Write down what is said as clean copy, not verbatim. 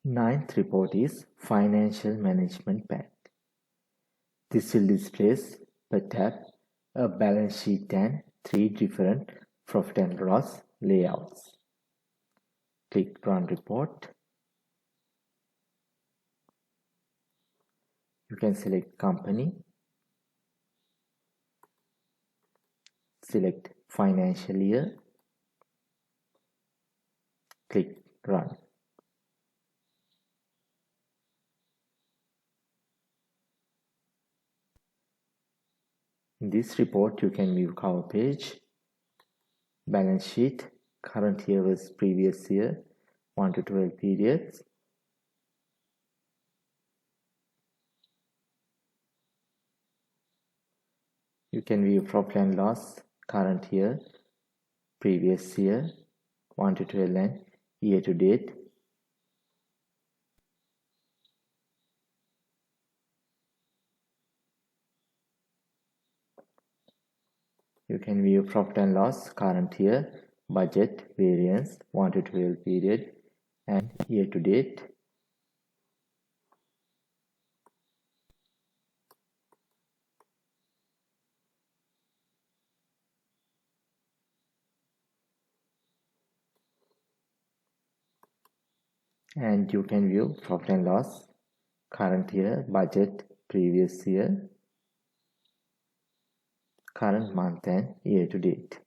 Ninth report is Financial Management Pack. This will display per tab a balance sheet and 3 different profit and loss layouts. Click Run Report. You can select Company, select Financial Year, click Run. In this report, you can view cover page, balance sheet, current year versus previous year, 1 to 12 periods. You can view profit and loss, current year, previous year, 1 to 12 and year to date. You can view profit and loss, current year, budget, variance, 1 to 12 period and year to date. And you can view profit and loss, current year, budget, previous year, current month and year to date.